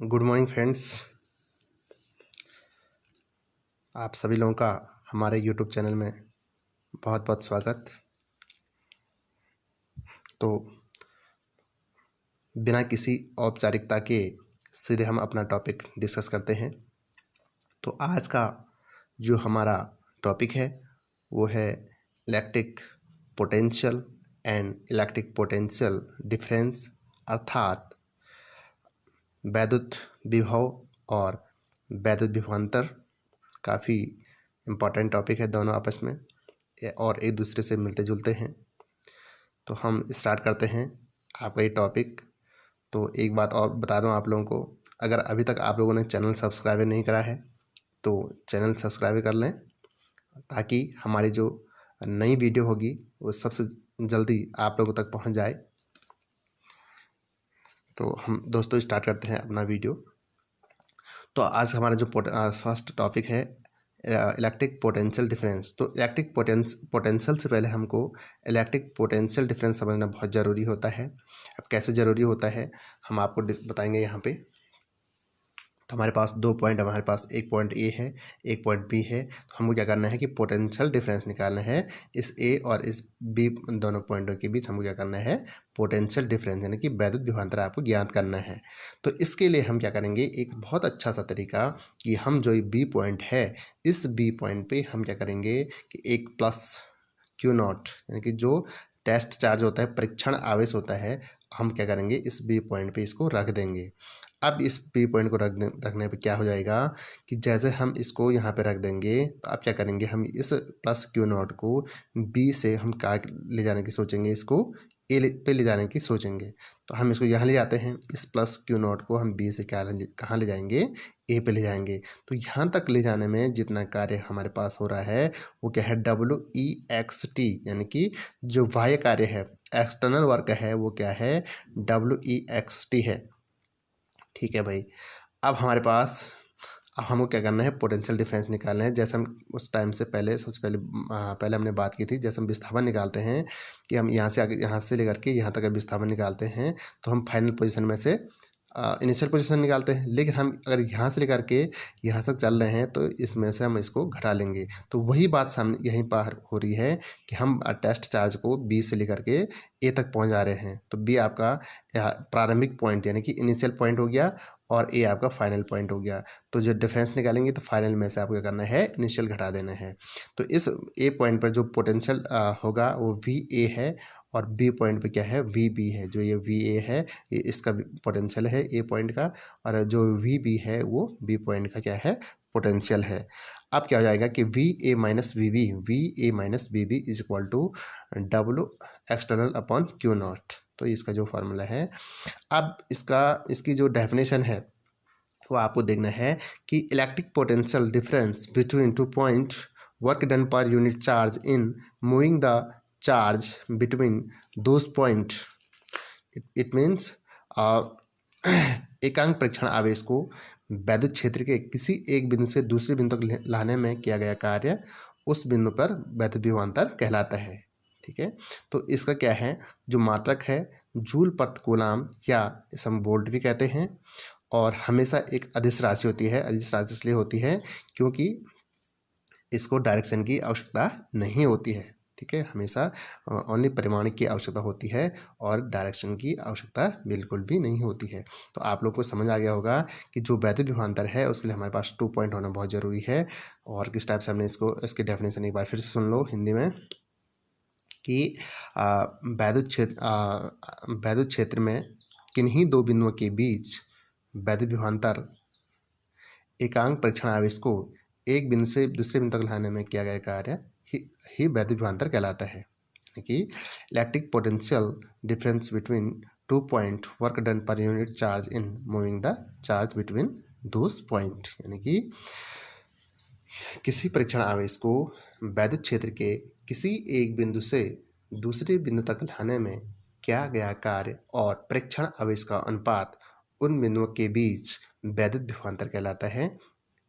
Good morning friends. आप सभी लोगों का हमारे यूट्यूब चैनल में बहुत बहुत स्वागत। तो बिना किसी औपचारिकता के सीधे हम अपना टॉपिक डिस्कस करते हैं। तो आज का जो हमारा टॉपिक है वो है electric potential and electric potential difference, अर्थात वैद्युत विभव और वैद्युत विभवांतर। काफ़ी इम्पॉर्टेंट टॉपिक है, दोनों आपस में और एक दूसरे से मिलते जुलते हैं। तो हम स्टार्ट करते हैं आपका ये टॉपिक। तो एक बात और बता दूं आप लोगों को, अगर अभी तक आप लोगों ने चैनल सब्सक्राइब नहीं करा है तो चैनल सब्सक्राइब कर लें, ताकि हमारी जो नई वीडियो होगी वो सबसे जल्दी आप लोगों तक पहुंच जाए। तो हम दोस्तों स्टार्ट करते हैं अपना वीडियो। तो आज हमारा जो फर्स्ट टॉपिक है इलेक्ट्रिक पोटेंशियल डिफरेंस। तो इलेक्ट्रिक पोटेंशियल से पहले हमको इलेक्ट्रिक पोटेंशियल डिफरेंस समझना बहुत ज़रूरी होता है। अब कैसे ज़रूरी होता है हम आपको बताएंगे यहाँ पे। तो हमारे पास दो पॉइंट, हमारे पास एक पॉइंट ए है, एक पॉइंट बी है। तो हमको क्या करना है कि पोटेंशियल डिफरेंस निकालना है। इस ए और इस बी दोनों पॉइंटों के बीच हमको क्या करना है, पोटेंशियल डिफरेंस यानी कि वैद्युत विभवांतर आपको ज्ञात करना है। तो इसके लिए हम क्या करेंगे, एक बहुत अच्छा सा तरीका कि हम जो बी पॉइंट है, इस बी पॉइंट पे हम क्या करेंगे कि एक प्लस क्यू नॉट यानी कि जो टेस्ट चार्ज होता है, परीक्षण आवेश होता है, हम क्या करेंगे इस बी पॉइंट पे इसको रख देंगे। अब इस बी पॉइंट को रखने पे क्या हो जाएगा कि जैसे हम इसको यहाँ पे रख देंगे, तो अब क्या करेंगे, हम इस प्लस क्यू नॉट को बी से हम कहाँ ले जाने की सोचेंगे, इसको ए पे ले जाने की सोचेंगे। तो हम इसको यहाँ ले जाते हैं, इस प्लस क्यू नॉट को हम बी से कहाँ ले जाएंगे, ए पे ले जाएंगे। तो यहाँ तक ले जाने में जितना कार्य हमारे पास हो रहा है वो क्या है, WEXT यानी कि जो बाह्य कार्य है, एक्सटर्नल वर्क है, वो क्या है, WEXT है। ठीक है भाई। अब हमारे पास अब हमको क्या करना है, पोटेंशियल डिफरेंस निकालना है। जैसे हम उस टाइम से पहले सबसे पहले हमने बात की थी, जैसे हम विस्थापन निकालते हैं कि हम यहाँ से आगे, यहाँ से लेकर के यहाँ तक विस्थापन निकालते हैं, तो हम फाइनल पोजीशन में से इनिशियल पोजीशन निकालते हैं। लेकिन हम अगर यहाँ से लेकर के यहाँ तक चल रहे हैं तो इसमें से हम इसको घटा लेंगे। तो वही बात सामने यहीं पर हो रही है कि हम टेस्ट चार्ज को बी से लेकर के ए तक पहुँच जा रहे हैं। तो बी आपका प्रारंभिक पॉइंट यानी कि इनिशियल पॉइंट हो गया और ए आपका फाइनल पॉइंट हो गया। तो जो डिफरेंस निकालेंगे तो फाइनल में से आपको क्या करना है, इनिशियल घटा देना है। तो इस ए पॉइंट पर जो पोटेंशियल होगा वो वी ए है, और बी पॉइंट पे क्या है, वी बी है। जो ये वी ए है ये इसका पोटेंशियल है ए पॉइंट का, और जो वी बी है वो बी पॉइंट का क्या है, पोटेंशियल है। अब क्या हो जाएगा कि V A minus V B is equal to W external upon Q naught. तो इसका जो फार्मूला है, अब इसकी जो डेफिनेशन है वो आपको देखना है कि electric potential difference between two point, work done per unit charge in moving the charge between those point. It means एकांक परीक्षण आवेश को वैद्युत क्षेत्र के किसी एक बिंदु से दूसरे बिंदु तक लाने में किया गया कार्य उस बिंदु पर वैद्युत विभवांतर कहलाता है। ठीक है। तो इसका क्या है, जो मात्रक है जूल प्रति कूलम या इसे हम वोल्ट भी कहते हैं, और हमेशा एक अदिश राशि होती है। अदिश राशि इसलिए होती है क्योंकि इसको डायरेक्शन की आवश्यकता नहीं होती है। ठीक है, हमेशा ओनली परिमाणिक की आवश्यकता होती है और डायरेक्शन की आवश्यकता बिल्कुल भी नहीं होती है। तो आप लोग को समझ आ गया होगा कि जो वैद्युत विभवांतर है उसके लिए हमारे पास 2 पॉइंट होना बहुत ज़रूरी है। और किस टाइप से हमने इसकी डेफिनेशन एक बार फिर से सुन लो हिंदी में कि वैद्युत क्षेत्र में किन्हीं दो बिंदुओं के बीच वैद्युत विभवांतर एकांक परीक्षण आवेश को एक बिंदु से दूसरे बिंदु तक लाने में किया गया कार्य ही वैद्युत विभवांतर कहलाता है। यानी कि electric potential difference between two point, work done per unit charge in moving the charge between those point. यानी कि किसी परीक्षण आवेश को वैद्युत क्षेत्र के किसी एक बिंदु से दूसरे बिंदु तक लाने में किया गया कार्य और परीक्षण आवेश का अनुपात उन बिंदुओं के बीच वैद्युत विभवांतर कहलाता है।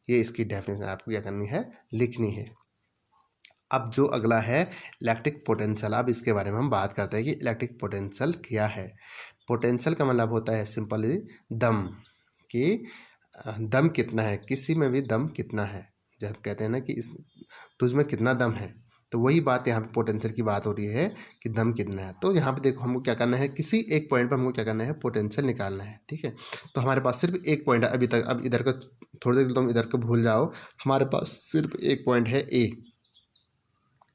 ये इसकी डेफिनेशन आपको क्या करनी है, लिखनी है। अब जो अगला है इलेक्ट्रिक पोटेंशियल, अब इसके बारे में हम बात करते हैं कि इलेक्ट्रिक पोटेंशियल क्या है। पोटेंशियल का मतलब होता है सिंपली दम, कि दम कितना है, किसी में भी दम कितना है। जब कहते हैं ना कि इस तुझमें कितना दम है, तो वही बात यहाँ पे पोटेंशियल की बात हो रही है कि दम कितना है। तो यहाँ पे देखो हमको क्या करना है, किसी एक पॉइंट पर हमको क्या करना है, पोटेंशियल निकालना है। ठीक है, तो हमारे पास सिर्फ एक पॉइंट है अभी तक। अब इधर का थोड़ी देर तुम इधर को भूल जाओ, हमारे पास सिर्फ एक पॉइंट है ए।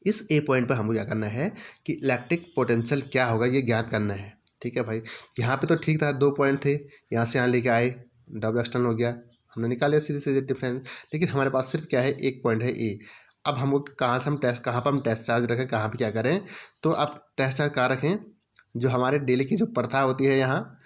इस ए पॉइंट पर हमको क्या करना है कि इलेक्ट्रिक पोटेंशियल क्या होगा ये ज्ञात करना है। ठीक है भाई, यहाँ पे तो ठीक था, 2 पॉइंट थे, यहाँ से यहाँ लेके आए, डबल एक्सटर्नल हो गया, हमने निकाले सीधे सीधे डिफरेंस। लेकिन हमारे पास सिर्फ क्या है, एक पॉइंट है ए। अब हमको कहाँ से हम टेस्ट, कहाँ पर हम टेस्ट चार्ज रखें, कहाँ पे क्या करें, तो आप टेस्ट चार्ज कहाँ रखें, जो हमारे डेली की जो प्रथा होती है यहाँ,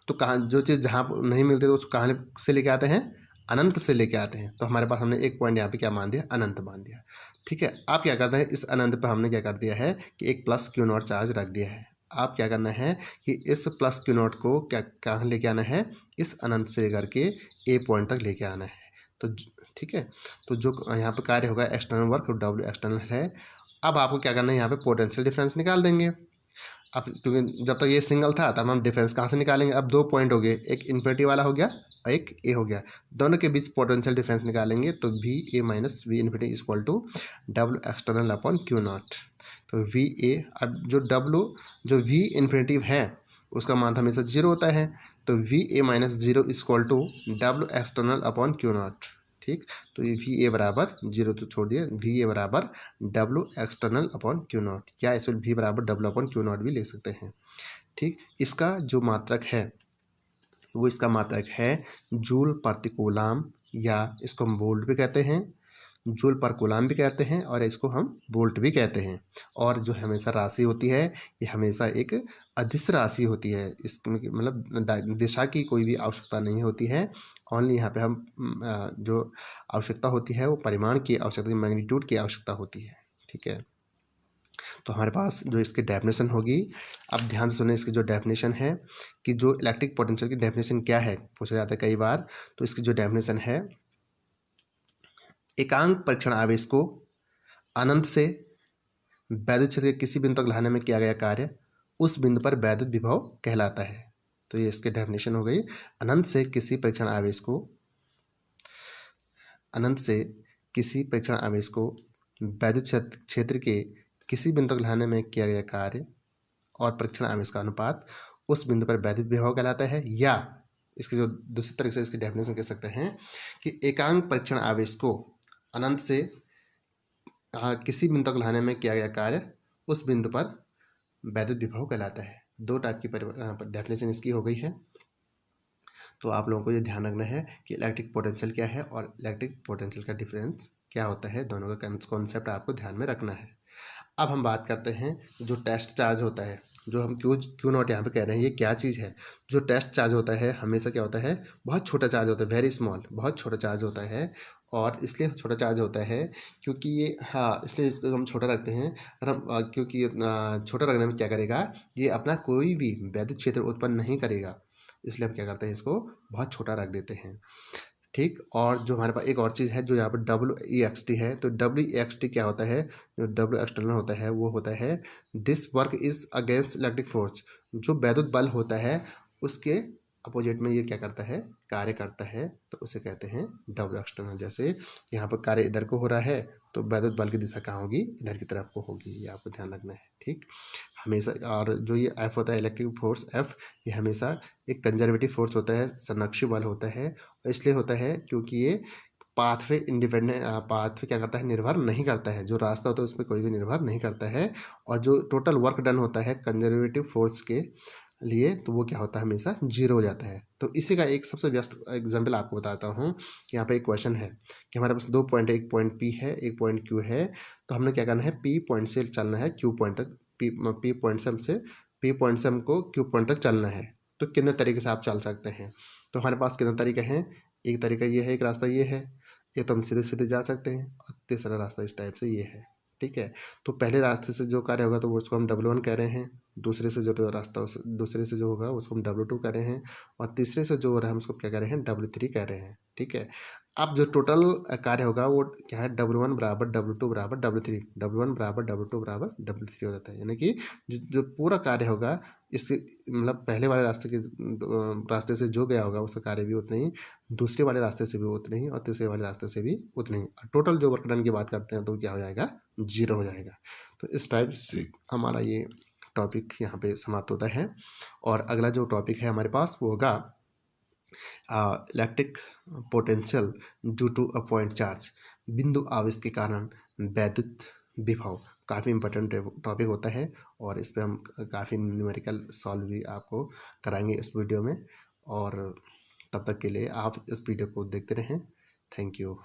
तो कहाँ जो चीज़ जहाँ नहीं मिलती तो उसको कहाँ से लेके आते हैं, अनंत से लेके आते हैं। तो हमारे पास हमने एक पॉइंट यहाँ पे क्या मान दिया, अनंत मान दिया। ठीक है, आप क्या करते हैं, इस अनंत पर हमने क्या कर दिया है कि एक प्लस क्यू नॉट चार्ज रख दिया है। आप क्या करना है कि इस प्लस क्यू नॉट को क्या कहाँ लेके आना है, इस अनंत से लेकर के ए पॉइंट तक लेके आना है। तो ठीक है, तो जो यहाँ पे कार्य होगा एक्सटर्नल वर्क, डब्ल्यू एक्सटर्नल है। अब आपको क्या करना है, यहाँ पे पोटेंशियल डिफरेंस निकाल देंगे। अब क्योंकि जब तक ये सिंगल था तब हम डिफरेंस कहाँ से निकालेंगे, अब 2 पॉइंट हो गए, एक इन्फिनिटी वाला हो गया और एक ए हो गया, दोनों के बीच पोटेंशियल डिफरेंस निकालेंगे। तो V A minus V infinity equal to W external upon Q naught. तो वी ए, अब जो वी इन्फिनिटी है उसका मान हमेशा 0 होता है, तो V A minus 0 equal to W external upon Q naught. ठीक, तो ये वी ए बराबर 0 तो छोड़ दिए, वी ए बराबर W external upon Q not, या इस वी बराबर डब्ल्यू अपॉन क्यू नॉट भी ले सकते हैं। ठीक, इसका जो मात्रक है वो इसका मात्रक है जूल प्रति कूलाम, या इसको हम वोल्ट भी कहते हैं, जूल पर कूलाम भी कहते हैं, और इसको हम वोल्ट भी कहते हैं। और जो हमेशा राशि होती है ये हमेशा एक अदिश राशि होती है, इसमें मतलब दिशा की कोई भी आवश्यकता नहीं होती है। ओनली यहाँ पे हम जो आवश्यकता होती है वो परिमाण की आवश्यकता, मैग्नीट्यूड की आवश्यकता होती है। ठीक है, तो हमारे पास जो इसकी डेफिनेशन होगी, अब ध्यान से सुने इसकी जो डेफिनेशन है कि जो इलेक्ट्रिक पोटेंशियल की डेफिनेशन क्या है, पूछा जाता है कई बार। तो इसकी जो डेफिनेशन है, एकांक परीक्षण आवेश को अनंत से वैद्युत क्षेत्र के किसी बिंदु तक लाने में किया गया कार्य उस बिंदु पर वैद्युत विभव कहलाता है। तो ये इसकी डेफिनेशन हो गई, अनंत से किसी परीक्षण आवेश को, अनंत से किसी परीक्षण आवेश को वैद्युत क्षेत्र के किसी बिंदु तक लाने में किया गया कार्य और परीक्षण आवेश का अनुपात उस बिंदु पर वैद्युत विभव कहलाता है। या इसकी जो दूसरी तरीके से इसकी डेफिनेशन कह सकते हैं कि एकांक परीक्षण आवेश को अनंत से किसी बिंदु तक लाने में किया गया कार्य उस बिंदु पर वैद्युत विभव कहलाता है। 2 टाइप की डेफिनेशन इसकी हो गई है। तो आप लोगों को ये ध्यान रखना है कि इलेक्ट्रिक पोटेंशियल क्या है और इलेक्ट्रिक पोटेंशियल का डिफरेंस क्या होता है, दोनों का कॉन्सेप्ट आपको ध्यान में रखना है। अब हम बात करते हैं जो टेस्ट चार्ज होता है, जो हम क्यू नॉट यहाँ पे कह रहे हैं, ये क्या चीज़ है। जो टेस्ट चार्ज होता है हमेशा क्या होता है, बहुत छोटा चार्ज होता है, वेरी स्मॉल, बहुत छोटा चार्ज होता है। और इसलिए छोटा चार्ज होता है क्योंकि ये, हाँ, इसलिए इसको हम छोटा रखते हैं। और हम क्योंकि छोटा रखने में क्या करेगा, ये अपना कोई भी वैद्युत क्षेत्र उत्पन्न नहीं करेगा, इसलिए हम क्या करते हैं, इसको बहुत छोटा रख देते हैं। ठीक, और जो हमारे पास एक और चीज़ है जो यहाँ पर WEXT है, तो WEXT क्या होता है, जो डब्ल्यू एक्सटर्नल होता है वो होता है this work is against electric force. जो वैद्युत बल होता है उसके अपोजिट में ये क्या करता है, कार्य करता है, तो उसे कहते हैं डब्ल्यू एक्सटर्नल। जैसे यहाँ पर कार्य इधर को हो रहा है तो वैद्युत बल की दिशा कहाँ होगी, इधर की तरफ को होगी, ये आपको ध्यान रखना है। ठीक, हमेशा। और जो ये F होता है, इलेक्ट्रिक फोर्स F, ये हमेशा एक कंजर्वेटिव फोर्स होता है, संरक्षी बल होता है। इसलिए होता है क्योंकि ये पाथवे इंडिपेंडेंट, पाथवे क्या करता है, निर्भर नहीं करता है, जो रास्ता होता है उस पर कोई भी निर्भर नहीं करता है। और जो टोटल वर्क डन होता है कंजर्वेटिव फोर्स के लिए, तो वो क्या होता है, हमेशा 0 हो जाता है। तो इसी का एक सबसे बेस्ट एग्जांपल आपको बताता हूँ। यहाँ पे एक क्वेश्चन है कि हमारे पास 2 पॉइंट है, एक पॉइंट P है, एक पॉइंट Q है। तो हमने क्या करना है, P पॉइंट से चलना है Q पॉइंट तक, P पॉइंट से हमको Q पॉइंट तक चलना है। तो कितने तरीके से आप चल सकते हैं, तो हमारे पास कितने तरीके हैं, एक तरीका ये है, एक रास्ता ये है, ये तो हम सीधे सीधे जा सकते हैं, और तीसरा रास्ता इस टाइप से ये है। ठीक है, तो पहले रास्ते से जो कार्य होगा तो उसको हम W1 कह रहे हैं, दूसरे से जो रास्ता दूसरे से जो होगा उसको हम W2 कह रहे हैं, और तीसरे से जो हो रहा है हम उसको क्या कह रहे हैं, W3 कह रहे हैं। ठीक है, अब जो टोटल कार्य होगा वो क्या है, W1 बराबर W2 बराबर W3, W1 बराबर W2 बराबर W3 हो जाता है। यानी कि जो पूरा कार्य होगा इसके मतलब पहले वाले रास्ते से जो गया होगा उसका कार्य भी उतना ही, दूसरे वाले रास्ते से भी उतना ही, और तीसरे वाले रास्ते से भी उतना ही। टोटल जो वर्क डन की बात करते हैं तो क्या हो जाएगा, 0 हो जाएगा। तो इस टाइप से हमारा ये टॉपिक यहाँ पे समाप्त होता है। और अगला जो टॉपिक है हमारे पास वो होगा electric potential due to a point charge, बिंदु आवेश के कारण वैद्युत विभव। काफ़ी इंपॉर्टेंट टॉपिक होता है और इस पर हम काफ़ी न्यूमेरिकल सॉल्व भी आपको कराएंगे इस वीडियो में। और तब तक के लिए आप इस वीडियो को देखते रहें। Thank you.